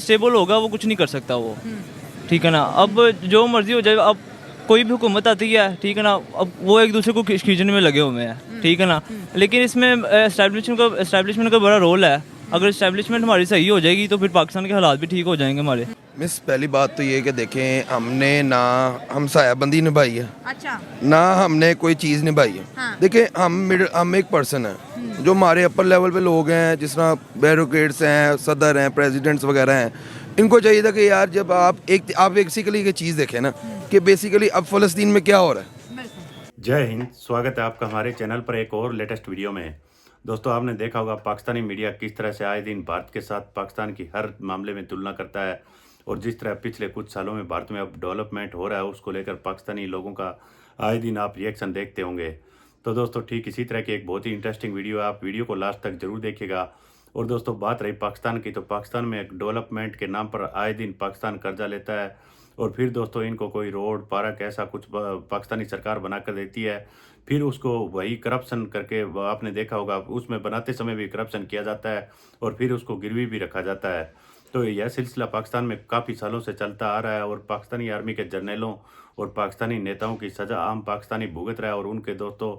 Stable होगा वो कुछ नहीं कर सकता वो, ठीक है ना। अब जो मर्जी हो जाए, अब कोई भी हुकूमत आती है, ठीक है ना, अब वो एक दूसरे को खींचने में लगे हुए हैं, ठीक है ना। लेकिन इसमें एस्टैब्लिशमेंट का बड़ा रोल है। अगर एस्टैब्लिशमेंट हमारी सही हो जाएगी तो फिर पाकिस्तान के हालात भी ठीक हो जाएंगे हमारे। मिस पहली बात तो ये कि देखें, हमने ना हमसायाबंदी निभाई है, अच्छा। ना हमने कोई चीज़ निभाई है। हाँ। देखिए, हम एक पर्सन है जो हमारे अपर लेवल पे लोग हैं, जिस तरह ब्यूरोक्रेट्स हैं, सदर हैं, प्रेसिडेंट्स वगैरह हैं। इनको चाहिए था कि यार जब आप बेसिकली ये चीज़ देखें ना कि बेसिकली अब फ़लस्तीन में क्या हो रहा है। जय हिंद, स्वागत है आपका हमारे चैनल पर एक और लेटेस्ट वीडियो में। दोस्तों, आपने देखा होगा पाकिस्तानी मीडिया किस तरह से आए दिन भारत के साथ पाकिस्तान की हर मामले में तुलना करता है, और जिस तरह पिछले कुछ सालों में भारत में अब डेवलपमेंट हो रहा है उसको लेकर पाकिस्तानी लोगों का आए दिन आप रिएक्शन देखते होंगे। तो दोस्तों, ठीक इसी तरह की एक बहुत ही इंटरेस्टिंग वीडियो है, आप वीडियो को लास्ट तक जरूर देखिएगा। और दोस्तों, बात रही पाकिस्तान की, तो पाकिस्तान में एक डेवलपमेंट के नाम पर आए दिन पाकिस्तान कर्जा लेता है, और फिर दोस्तों इनको कोई रोड पार्क ऐसा कुछ पाकिस्तानी सरकार बना कर देती है, फिर उसको वही करप्शन करके, आपने देखा होगा उसमें बनाते समय भी करप्शन किया जाता है और फिर उसको गिरवी भी रखा जाता है। तो यह सिलसिला पाकिस्तान में काफ़ी सालों से चलता आ रहा है, और पाकिस्तानी आर्मी के जर्नलों और पाकिस्तानी नेताओं की सज़ा आम पाकिस्तानी भुगत रहा है, और उनके दोस्तों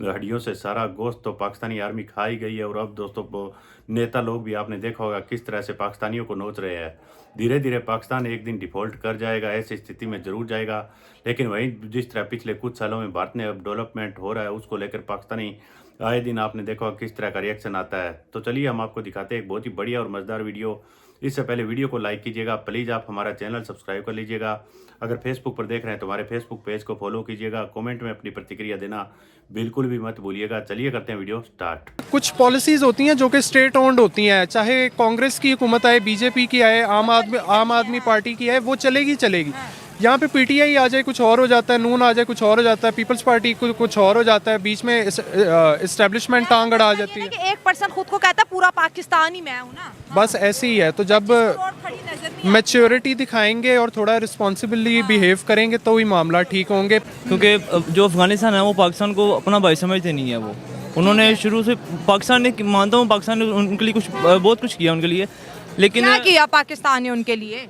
हड्डियों से सारा गोश्त तो पाकिस्तानी आर्मी खाई गई है। और अब दोस्तों नेता लोग भी आपने देखा होगा किस तरह से पाकिस्तानियों को नोच रहे हैं। धीरे धीरे पाकिस्तान एक दिन डिफ़ॉल्ट कर जाएगा, ऐसी स्थिति में ज़रूर जाएगा। लेकिन वहीं जिस तरह पिछले कुछ सालों में भारत में अब डेवलपमेंट हो रहा है उसको लेकर पाकिस्तानी आए दिन आपने देखा होगा किस तरह का रिएक्शन आता है। तो चलिए हम आपको दिखाते हैं एक बहुत ही बढ़िया और मज़ेदार वीडियो। इससे पहले वीडियो को लाइक कीजिएगा, प्लीज़ आप हमारा चैनल सब्सक्राइब कर लीजिएगा। अगर फेसबुक पर देख रहे हैं तो हमारे फेसबुक पेज को फॉलो कीजिएगा। कमेंट में अपनी प्रतिक्रिया देना बिल्कुल भी मत भूलिएगा। चलिए करते हैं वीडियो स्टार्ट। कुछ पॉलिसीज़ होती हैं जो कि स्टेट ओन्ड होती हैं, चाहे कांग्रेस की हुकूमत आए, बीजेपी की आए, आम आदमी पार्टी की आए, वो चलेगी। यहाँ पे पीटीआई आ जाए कुछ और हो जाता है, नून आ जाए कुछ और हो जाता है, पीपल्स पार्टी कुछ और हो जाता है, बीच में इस्टेब्लिशमेंट टांग अड़ा जाती है। एक पर्सन खुद को कहता है पूरा पाकिस्तान ही मैं हूँ ना। बस ऐसे ही है। तो जब मैच्योरिटी दिखाएंगे और थोड़ा रिस्पॉन्सिबली बिहेव करेंगे तो ही मामला ठीक होंगे। क्योंकि जो अफगानिस्तान है वो पाकिस्तान को अपना भाई समझते नहीं है। वो उन्होंने शुरू से पाकिस्तान ने, मानता हूँ पाकिस्तान ने उनके लिए बहुत कुछ किया उनके लिए, लेकिन क्या किया पाकिस्तान ने उनके लिए?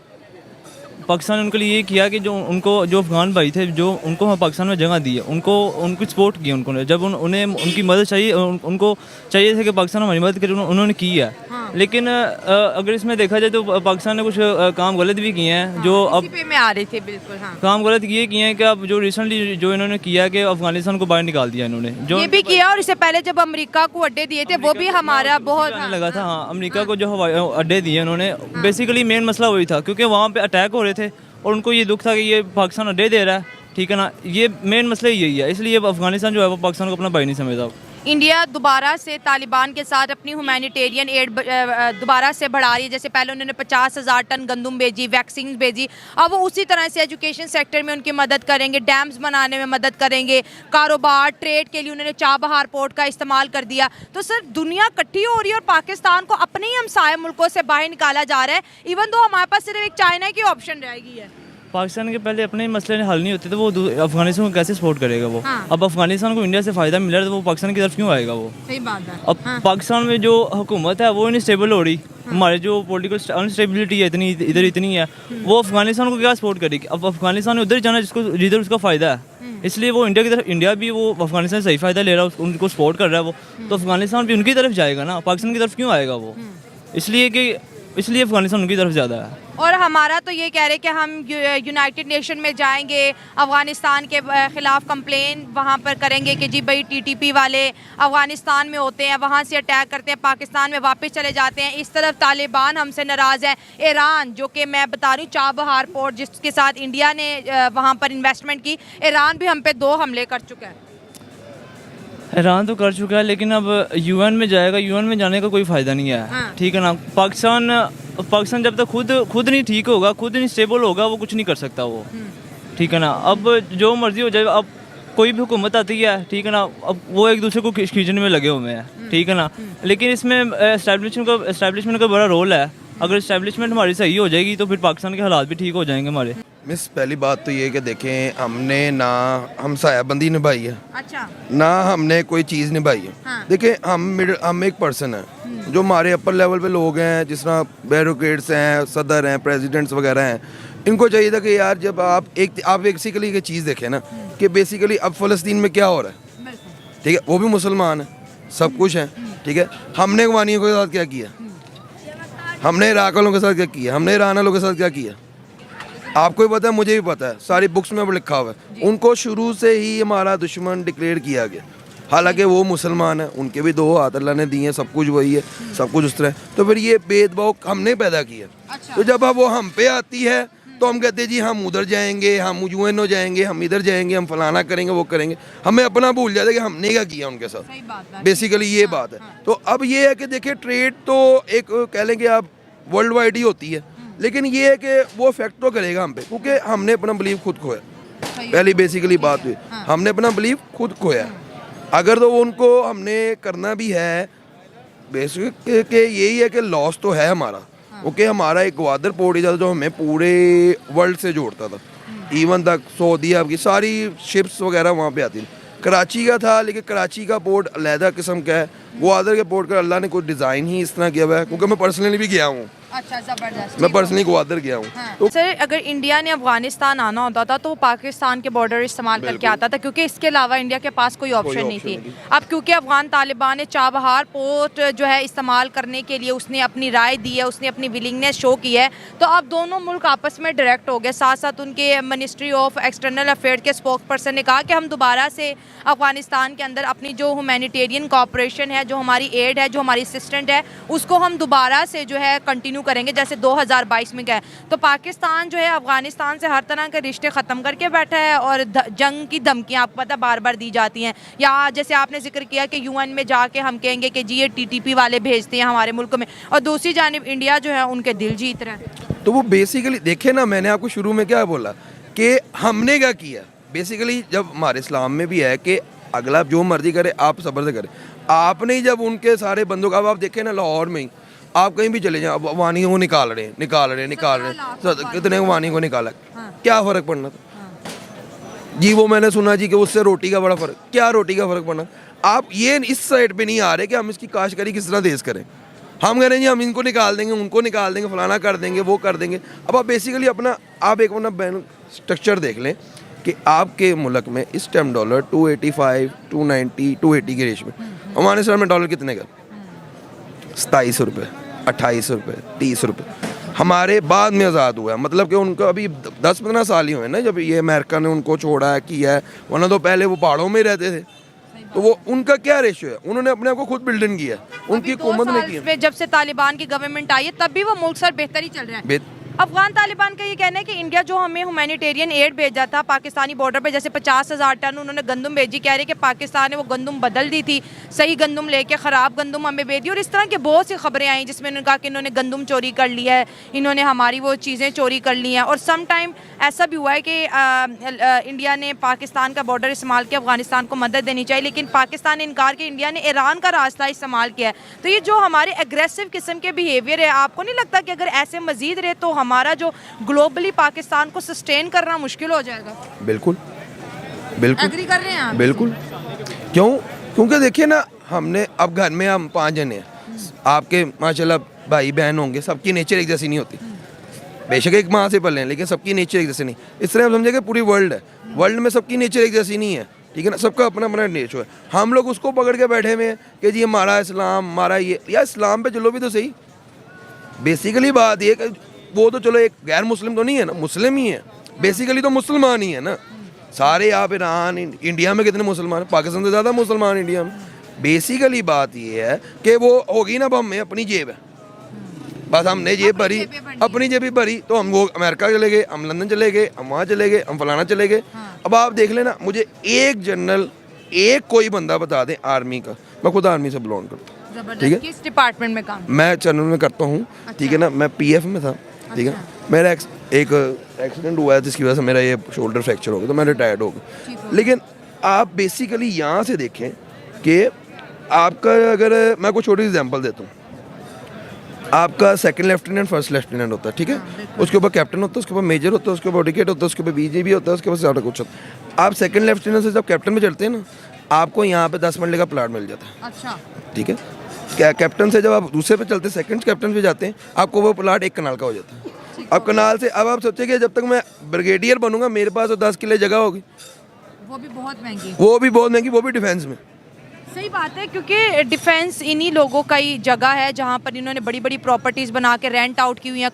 पाकिस्तान ने उनके लिए ये किया कि जो अफगान भाई थे, जो उनको पाकिस्तान में जगह दी है, उनकी सपोर्ट की उन्होंने। जब उन्हें उनकी मदद चाहिए, उनको चाहिए थे कि पाकिस्तान हमारी मदद करे, उन्होंने की है। हाँ। लेकिन अगर इसमें देखा जाए तो पाकिस्तान ने कुछ काम गलत भी किए हैं। हाँ, जो अब पे में आ रहे थे बिल्कुल। हाँ। काम गलत ये किए हैं कि अब जो रिसेंटली जो इन्होंने किया कि अफगानिस्तान को बाहर निकाल दिया इन्होंने, जो ये भी किया। और इससे पहले जब अमेरिका को अड्डे दिए थे वो भी हमारा बहुत लगा था। हाँ, अमेरिका को जो हवाई अड्डे दिए उन्होंने, बेसिकली मेन मसला वही था, क्योंकि वहाँ पे अटैक हो रहे थे और उनको ये दुख था कि ये पाकिस्तान अड्डे दे रहा है, ठीक है ना। ये मेन मसला यही है, इसलिए अफगानिस्तान जो है वो पाकिस्तान को अपना भाई नहीं समझता। इंडिया दोबारा से तालिबान के साथ अपनी ह्यूमैनिटेरियन एड दोबारा से बढ़ा रही है। जैसे पहले उन्होंने 50,000 टन गंदम भेजी, वैक्सीन भेजी, अब वो उसी तरह से एजुकेशन सेक्टर में उनकी मदद करेंगे, डैम्स बनाने में मदद करेंगे, कारोबार ट्रेड के लिए उन्होंने चाबहार पोर्ट का इस्तेमाल कर दिया। तो सर दुनिया इकट्ठी हो रही है और पाकिस्तान को अपने ही हमसाये मुल्कों से बाहर निकाला जा रहा है, इवन दो हमारे पास सिर्फ एक चाइना की ऑप्शन रहेगी है। पाकिस्तान के पहले अपने मसले हल नहीं होते तो वो अफगानिस्तान को कैसे सपोर्ट करेगा वो? हाँ। अब अफगानिस्तान को इंडिया से फ़ायदा मिल रहा है तो वो पाकिस्तान की तरफ क्यों आएगा वो? सही बात है। अब हाँ। पाकिस्तान में जो हुकूमत है वो इनस्टेबल हो रही। हाँ। हमारे जो पॉलिटिकल अनस्टेबिलिटी है इतनी है, वो अफगानिस्तान को क्या सपोर्ट करेगी? अब अफगानिस्तान ने उधर जाना जिधर उसका फ़ायदा है, इसलिए वो इंडिया की तरफ, इंडिया भी वो अफगानिस्तान से सही फ़ायदा ले रहा है, उनको सपोर्ट कर रहा है वो, तो अफगानिस्तान भी उनकी तरफ जाएगा ना, पाकिस्तान की तरफ क्यों आएगा वो? इसलिए अफगानिस्तान उनकी तरफ ज़्यादा है। और हमारा तो ये कह रहे कि हम यूनाइटेड नेशन में जाएंगे, अफ़गानिस्तान के ख़िलाफ़ कंप्लेन वहाँ पर करेंगे कि जी भाई टीटीपी वाले अफ़गानिस्तान में होते हैं, वहाँ से अटैक करते हैं, पाकिस्तान में वापस चले जाते हैं। इस तरफ तालिबान हमसे नाराज़ है। ईरान, जो कि मैं बता रही हूँ चाबहार पोर्ट जिसके साथ इंडिया ने वहाँ पर इन्वेस्टमेंट की, ईरान भी हम पे 2 हमले कर चुका है। ईरान तो कर चुका है, लेकिन अब यूएन में जाएगा, यूएन में जाने का कोई फ़ायदा नहीं है। हाँ। ठीक है ना। पाकिस्तान जब तक खुद नहीं ठीक होगा, खुद नहीं स्टेबल होगा, वो कुछ नहीं कर सकता वो, ठीक है ना। अब जो मर्जी हो जाए, अब कोई भी हुकूमत आती है, ठीक है ना, अब वो एक दूसरे को खींचने में लगे हुए हैं, ठीक है ना। लेकिन इसमें एस्टैब्लिशमेंट का बड़ा रोल है। अगर एस्टैब्लिशमेंट हमारी सही हो जाएगी तो फिर पाकिस्तान के हालात भी ठीक हो जाएंगे हमारे। मिस पहली बात तो ये कि देखें, हमने ना हमसायाबंदी निभाई है, अच्छा, ना हमने कोई चीज़ निभाई है। हाँ। देखिए, हम एक पर्सन है जो हमारे अपर लेवल पे लोग हैं, जिस तरह बैरोक्रेट्स हैं, सदर हैं, प्रेसिडेंट्स वगैरह हैं, इनको चाहिए था कि यार जब आप बेसिकली एक चीज़ देखें ना कि बेसिकली अब फ़लस्तीन में क्या हो रहा है, ठीक है, वो भी मुसलमान है, सब कुछ है, ठीक है। हमने अफगानियों के साथ क्या किया, हमने इराक वालों के साथ क्या किया, हमने ईरान वालों के साथ क्या किया, आपको भी पता है, मुझे भी पता है, सारी बुक्स में लिखा हुआ है। उनको शुरू से ही हमारा दुश्मन डिक्लेयर किया गया, हालांकि वो मुसलमान है, उनके भी 2 हाथ अल्लाह ने दिए हैं, सब कुछ वही है, सब कुछ उस तरह। तो फिर ये भेदभाव हमने पैदा किया। तो जब अब वो हम पे आती है तो हम कहते हैं जी हम उधर जाएंगे, हम यूएनओ जाएंगे, हम इधर जाएंगे, हम फलाना करेंगे, वो करेंगे, हमें अपना भूल जाते हैं कि हमने क्या किया उनके साथ। बेसिकली ये बात है। तो अब ये है कि देखिए ट्रेड तो एक कह लें कि आप वर्ल्ड वाइड ही होती है, लेकिन ये है कि वो इफेक्ट तो करेगा हम पे, क्योंकि हमने अपना बिलीव खुद खोया। पहली बेसिकली बात हुई, हमने अपना बिलीव खुद खोया। अगर तो उनको हमने करना भी है, बेसिक के यही है कि लॉस तो है हमारा, क्योंकि हमारा एक ग्वादर पोर्ट ही था जो हमें पूरे वर्ल्ड से जोड़ता था, इवन तक सऊदी अरब की सारी शिप्स वगैरह वहाँ पे आती थी। कराची का था, लेकिन कराची का पोर्ट अलहदा किस्म का है, ग्वादर के पोर्ट का अल्लाह ने कुछ डिज़ाइन ही इस तरह किया हुआ है, क्योंकि मैं पर्सनली भी गया हूँ, अच्छा, जबरदस्त। मैं पर्सनली ग्वादर गया हूँ। तो सर, अगर इंडिया ने अफगानिस्तान आना होता था तो वो पाकिस्तान के बॉर्डर इस्तेमाल करके आता था, क्योंकि इसके अलावा इंडिया के पास कोई ऑप्शन नहीं थी। अब क्योंकि अफगान तालिबान ने चाबहार पोर्ट जो है इस्तेमाल करने के लिए उसने अपनी राय दी है, उसने अपनी विलिंगनेस शो की है, तो अब दोनों मुल्क आपस में डायरेक्ट हो गए। साथ साथ उनके मिनिस्ट्री ऑफ एक्सटर्नल अफेयर के स्पोक्स पर्सन ने कहा कि हम दोबारा से अफगानिस्तान के अंदर अपनी जो ह्यूमैनिटेरियन कॉपरेशन है, जो हमारी एड है, जो हमारी असिस्टेंट है, उसको हम दोबारा से जो है कंटिन्यू करेंगे जैसे 2022 में गए। तो पाकिस्तान जो है अफगानिस्तान से हर तरह के रिश्ते ख़त्म करके बैठा है और जंग की धमकियाँ आपको पता बार बार दी जाती हैं, या जैसे आपने जिक्र किया कि यूएन में जाके हम कहेंगे कि जी ये टीटीपी वाले भेजते हैं हमारे मुल्क में, और दूसरी जानिब इंडिया जो है उनके दिल जीत रहा है। तो वो बेसिकली देखे ना, मैंने आपको शुरू में क्या बोला कि हमने क्या किया। बेसिकली जब हमारे इस्लाम में भी है कि अगला जो मर्जी करे आप सब्र से करें, आपने जब उनके सारे बंदों का, अब आप देखें ना लाहौर में ही आप कहीं भी चले जाएं, अब अफगानियों को निकाल रहे हैं, कितने अफगानियों को निकाला, क्या फ़र्क पड़ना था जी। वो मैंने सुना जी कि उससे रोटी का बड़ा फ़र्क, क्या रोटी का फ़र्क पड़ना। आप ये इस साइड पे नहीं आ रहे कि हम इसकी काश्तकारी किस तरह तेज़ करें। हम कह रहे हैं जी हम इनको निकाल देंगे, उनको निकाल देंगे, फलाना कर देंगे, वो कर देंगे। अब आप बेसिकली अपना आप एक अपना बैन स्ट्रक्चर देख लें कि आपके मुल्क में इस टाइम डॉलर 285, 290, 280 के रेश में, हमारे शहर में डॉलर कितने का, 27 रुपये, 28 रुपये, 30 रुपये। हमारे बाद में आज़ाद हुआ है, मतलब कि उनको अभी 10-15 साल ही हुए ना जब ये अमेरिका ने उनको छोड़ा है, किया है, वरना तो पहले वो पहाड़ों में ही रहते थे। तो वो उनका क्या रेशियो है, उन्होंने अपने आप को खुद बिल्डिंग किया, उनकी हुकूमत ने किया। जब से तालिबान की गवर्नमेंट आई है तब भी वो मुल्क सर बेहतर ही चल रहा है। अफगान तालिबान का ये कहना है कि इंडिया जो हमें ह्यूमैनिटेरियन एड भेजा था पाकिस्तानी बॉर्डर पे, जैसे 50,000 टन उन्होंने गंदम भेजी, कह रहे कि पाकिस्तान ने वो गंदम बदल दी थी, सही गंदम लेके ख़राब गंदम हमें भेज दी। और इस तरह की बहुत सी खबरें आई जिसमें उन्होंने कहा कि इन्होंने गंदम चोरी कर लिया है, इन्होंने हमारी वो चीज़ें चोरी कर ली हैं। और सम टाइम ऐसा भी हुआ है कि इंडिया ने पाकिस्तान का बॉर्डर इस्तेमाल किया, अफगानिस्तान को मदद देनी चाहिए, लेकिन पाकिस्तान ने इनकार किया, इंडिया ने ईरान का रास्ता इस्तेमाल किया है। तो ये जो हमारे एग्रेसिव किस्म के बिहेवियर है, आपको नहीं लगता कि अगर ऐसे मजीद रहे तो हमारा जो ग्लोबली पाकिस्तान को सस्टेन करना मुश्किल हो जाएगा? बिल्कुल बिल्कुल एग्री कर रहे हैं आप? बिल्कुल। क्यों? क्योंकि देखिए ना, हमने अब घर में हम 5 जने हैं, आपके माशाल्लाह भाई बहन होंगे, सबकी नेचर एक जैसी नहीं होती। बेशक एक माँ से पले हैं, लेकिन सबकी नेचर एक जैसी नहीं। इस तरह हम समझे कि पूरी वर्ल्ड है, वर्ल्ड में सबकी नेचर एक जैसी नहीं है, ठीक है ना, सबका अपना अपना नेचर है। हम लोग उसको पकड़ के बैठे हुए हैं कि जी हमारा इस्लाम, हमारा ये, या इस्लाम पे चलो भी तो सही। बेसिकली बात ये कि वो तो चलो एक गैर मुस्लिम तो नहीं है ना, मुस्लिम ही है, बेसिकली तो मुसलमान ही है ना सारे। आप ईरान, इंडिया में कितने मुसलमान, पाकिस्तान से ज़्यादा मुसलमान इंडिया में। बेसिकली बात ये है कि वो होगी ना, अब हमें अपनी जेब है, बस हमने जेब भरी, अपनी जेब भरी, तो हम वो अमेरिका चले गए, हम लंदन चले गए, हम वहाँ चले गए, हम फलाना चले गए। अब आप देख लेना, मुझे एक जनरल, एक कोई बंदा बता दें आर्मी का, मैं खुद आर्मी से बिलोंग करता हूँ, ठीक है। किस डिपार्टमेंट में काम? मैं चैनल में करता हूँ, ठीक है ना, मैं पीएफ में था, ठीक है। मेरा एक एक्सीडेंट हुआ है जिसकी वजह से मेरा ये शोल्डर फ्रैक्चर हो गया, तो मैं रिटायर्ड हो गया। लेकिन आप बेसिकली यहाँ से देखें कि आपका, अगर मैं कुछ छोटी एग्जांपल देता हूँ, आपका सेकंड लेफ्टिनेंट, फर्स्ट लेफ्टिनेंट होता है, ठीक है, उसके ऊपर कैप्टन होता है, उसके ऊपर मेजर होता है, उसके ऊपर ब्रिगेड होता है, उसके ऊपर बीजीबी होता है, उसके ऊपर ज़्यादा कुछ होता है। आप सेकंड लेफ्टिनेंट से जब कैप्टन में चढ़ते हैं ना, आपको यहाँ पे 10 मरले का प्लाट मिल जाता है, अच्छा, ठीक है। कैप्टन से जब आप दूसरे पे चलते सेकंड कैप्टन पे जाते हैं, आपको वो प्लाट 1 कनाल का हो जाता है। अब कनाल से अब आप सोचिए कि जब तक मैं ब्रिगेडियर बनूंगा मेरे पास तो 10 किले जगह होगी, वो भी बहुत महंगी। वो भी बहुत महंगी, वो भी डिफेंस में। सही बात है, क्योंकि डिफेंस इन्हीं लोगों का ही जगह है जहाँ पर इन्होंने बड़ी बड़ी प्रॉपर्टीज़ बना के रेंट आउट की हुई हैं,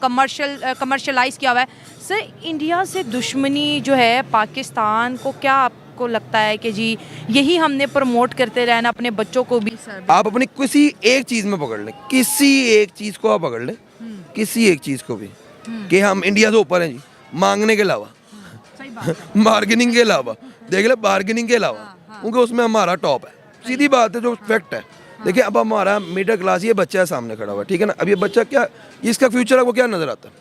कमर्शलाइज किया हुआ है। सर, इंडिया से दुश्मनी जो है पाकिस्तान को, क्या आपको लगता है कि जी यही हमने प्रमोट करते रहना अपने बच्चों को भी? सर, आप अपनी किसी एक चीज़ में पकड़ लें, किसी एक चीज़ को आप पकड़ लें, किसी एक चीज़ को भी, कि हम इंडिया से ऊपर हैं जी, मांगने के अलावा, सही बात है। बार्गेनिंग के अलावा, देख ले बार्गेनिंग के अलावा, क्योंकि उसमें हमारा टॉप है। सीधी बात है, जो फैक्ट है। देखिए अब हमारा मिडिल क्लास, ये बच्चा है सामने खड़ा हुआ, ठीक है ना, अब ये बच्चा क्या, इसका फ्यूचर आपको क्या नजर आता है?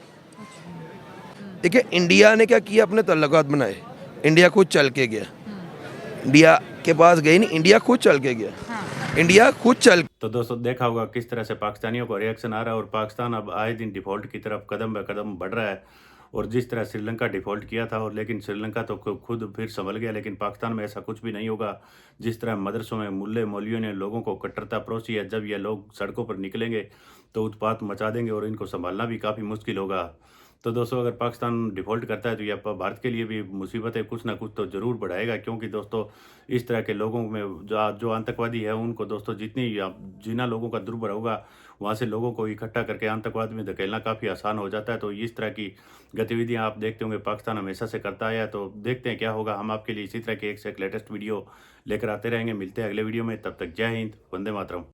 देखिए इंडिया ने क्या किया, अपने तल्लुकात बनाए, इंडिया खुद चल के गया, इंडिया के पास गई नहीं, इंडिया खुद चल के गया, इंडिया खुद चल। तो दोस्तों देखा होगा किस तरह से पाकिस्तानियों को रिएक्शन आ रहा है और पाकिस्तान अब आए दिन डिफ़ॉल्ट की तरफ कदम ब कदम बढ़ रहा है। और जिस तरह श्रीलंका डिफ़ॉल्ट किया था, और लेकिन श्रीलंका तो खुद फिर संभल गया, लेकिन पाकिस्तान में ऐसा कुछ भी नहीं होगा। जिस तरह मदरसों में मुल्ले मौलवियों ने लोगों को कट्टरता परोसी है, जब ये लोग सड़कों पर निकलेंगे तो उत्पात मचा देंगे और इनको संभालना भी काफ़ी मुश्किल होगा। तो दोस्तों अगर पाकिस्तान डिफ़ॉल्ट करता है तो यह भारत के लिए भी मुसीबतें कुछ ना कुछ तो ज़रूर बढ़ाएगा, क्योंकि दोस्तों इस तरह के लोगों में जो आतंकवादी है उनको दोस्तों जितना लोगों का दुर्बल होगा वहाँ से लोगों को इकट्ठा करके आतंकवाद में धकेलना काफ़ी आसान हो जाता है। तो इस तरह की गतिविधियाँ आप देखते होंगे पाकिस्तान हमेशा से करता है। तो देखते हैं क्या होगा। हम आपके लिए इसी तरह के एक से एक लेटेस्ट वीडियो लेकर आते रहेंगे। मिलते हैं अगले वीडियो में, तब तक जय हिंद, वंदे मातरम।